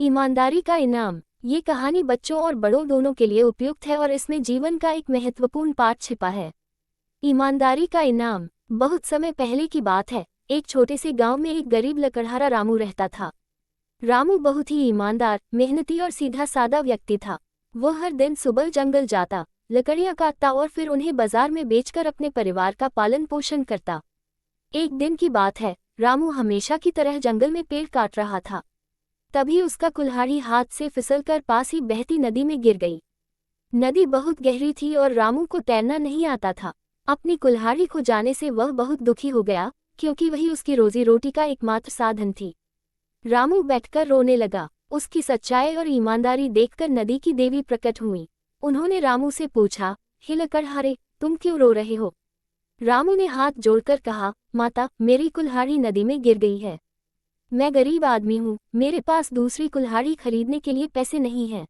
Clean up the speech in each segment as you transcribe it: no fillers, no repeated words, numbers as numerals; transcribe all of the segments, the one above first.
ईमानदारी का इनाम। ये कहानी बच्चों और बड़ों दोनों के लिए उपयुक्त है और इसमें जीवन का एक महत्वपूर्ण पाठ छिपा है। ईमानदारी का इनाम। बहुत समय पहले की बात है। एक छोटे से गांव में एक गरीब लकड़हारा रामू रहता था। रामू बहुत ही ईमानदार, मेहनती और सीधा सादा व्यक्ति था। वो हर दिन सुबह जंगल जाता, लकड़ियां काटता और फिर उन्हें बाजार में बेचकर अपने परिवार का पालन पोषण करता। एक दिन की बात है, रामू हमेशा की तरह जंगल में पेड़ काट रहा था। तभी उसका कुल्हाड़ी हाथ से फिसलकर पास ही बहती नदी में गिर गई। नदी बहुत गहरी थी और रामू को तैरना नहीं आता था। अपनी कुल्हाड़ी खो जाने से वह बहुत दुखी हो गया, क्योंकि वही उसकी रोजी रोटी का एकमात्र साधन थी। रामू बैठकर रोने लगा। उसकी सच्चाई और ईमानदारी देखकर नदी की देवी प्रकट हुई। उन्होंने रामू से पूछा, हे लकड़हारे, तुम क्यों रो रहे हो? रामू ने हाथ जोड़कर कहा, माता, मेरी कुल्हाड़ी नदी में गिर गई है। मैं गरीब आदमी हूँ, मेरे पास दूसरी कुल्हाड़ी खरीदने के लिए पैसे नहीं हैं।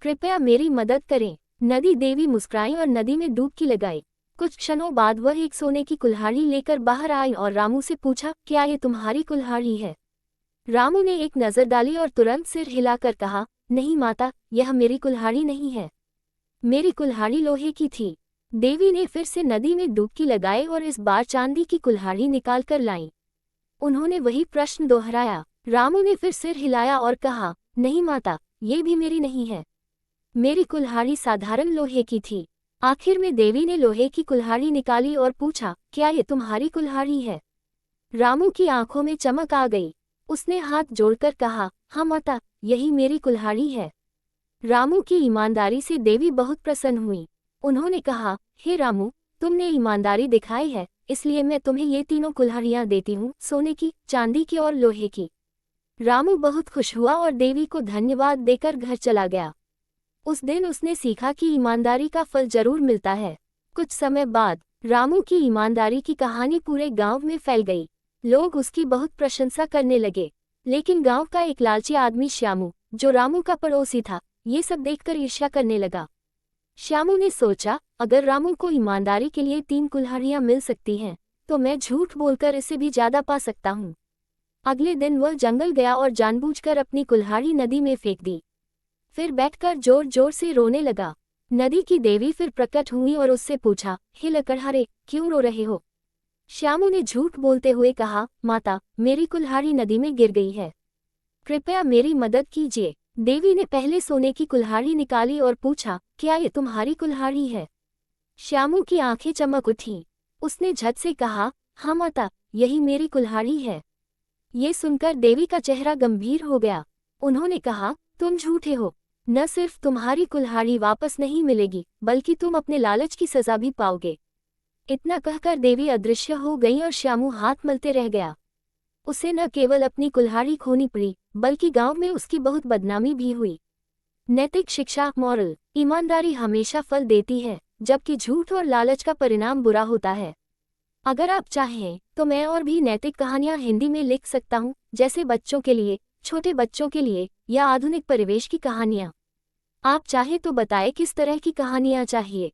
कृपया मेरी मदद करें। नदी देवी मुस्कुराई और नदी में डुबकी लगाई। कुछ क्षणों बाद वह एक सोने की कुल्हाड़ी लेकर बाहर आई और रामू से पूछा, क्या ये तुम्हारी कुल्हाड़ी है? रामू ने एक नजर डाली और तुरंत सिर हिलाकर कहा, नहीं माता, यह मेरी कुल्हाड़ी नहीं है। मेरी कुल्हाड़ी लोहे की थी। देवी ने फिर से नदी में डुबकी लगाई और इस बार चांदी की कुल्हाड़ी निकाल कर लाई। उन्होंने वही प्रश्न दोहराया। रामू ने फिर सिर हिलाया और कहा, नहीं माता, ये भी मेरी नहीं है। मेरी कुल्हाड़ी साधारण लोहे की थी। आखिर में देवी ने लोहे की कुल्हाड़ी निकाली और पूछा, क्या ये तुम्हारी कुल्हाड़ी है? रामू की आंखों में चमक आ गई। उसने हाथ जोड़कर कहा, हाँ माता, यही मेरी कुल्हाड़ी है। रामू की ईमानदारी से देवी बहुत प्रसन्न हुई। उन्होंने कहा, हे रामू, तुमने ईमानदारी दिखाई है, इसलिए मैं तुम्हें ये तीनों कुल्हाड़ियां देती हूँ, सोने की, चांदी की और लोहे की। रामू बहुत खुश हुआ और देवी को धन्यवाद देकर घर चला गया। उस दिन उसने सीखा कि ईमानदारी का फल जरूर मिलता है। कुछ समय बाद रामू की ईमानदारी की कहानी पूरे गांव में फैल गई। लोग उसकी बहुत प्रशंसा करने लगे। लेकिन गांव का एक लालची आदमी श्यामू, जो रामू का पड़ोसी था, ये सब देखकर ईर्ष्या करने लगा। श्यामू ने सोचा, अगर रामू को ईमानदारी के लिए 3 कुल्हाड़ियां मिल सकती हैं, तो मैं झूठ बोलकर इससे भी ज्यादा पा सकता हूँ। अगले दिन वह जंगल गया और जानबूझकर अपनी कुल्हाड़ी नदी में फेंक दी। फिर बैठकर जोर जोर से रोने लगा। नदी की देवी फिर प्रकट हुई और उससे पूछा, हे लकड़हारे, क्यों रो रहे हो? श्यामू ने झूठ बोलते हुए कहा, माता, मेरी कुल्हाड़ी नदी में गिर गई है। कृपया मेरी मदद कीजिए। देवी ने पहले सोने की कुल्हाड़ी निकाली और पूछा, क्या ये तुम्हारी कुल्हाड़ी है? श्यामू की आंखें चमक उठीं। उसने झट से कहा, हाँ माता, यही मेरी कुल्हाड़ी है। ये सुनकर देवी का चेहरा गंभीर हो गया। उन्होंने कहा, तुम झूठे हो। न सिर्फ तुम्हारी कुल्हाड़ी वापस नहीं मिलेगी, बल्कि तुम अपने लालच की सजा भी पाओगे। इतना कहकर देवी अदृश्य हो गई और श्यामू हाथ मलते रह गया। उसे न केवल अपनी कुल्हाड़ी खोनी पड़ी, बल्कि गांव में उसकी बहुत बदनामी भी हुई। नैतिक शिक्षा मॉरल। ईमानदारी हमेशा फल देती है, जबकि झूठ और लालच का परिणाम बुरा होता है। अगर आप चाहें तो मैं और भी नैतिक कहानियां हिंदी में लिख सकता हूं, जैसे बच्चों के लिए, छोटे बच्चों के लिए, या आधुनिक परिवेश की कहानियां। आप चाहे तो बताएं किस तरह की कहानियां चाहिए।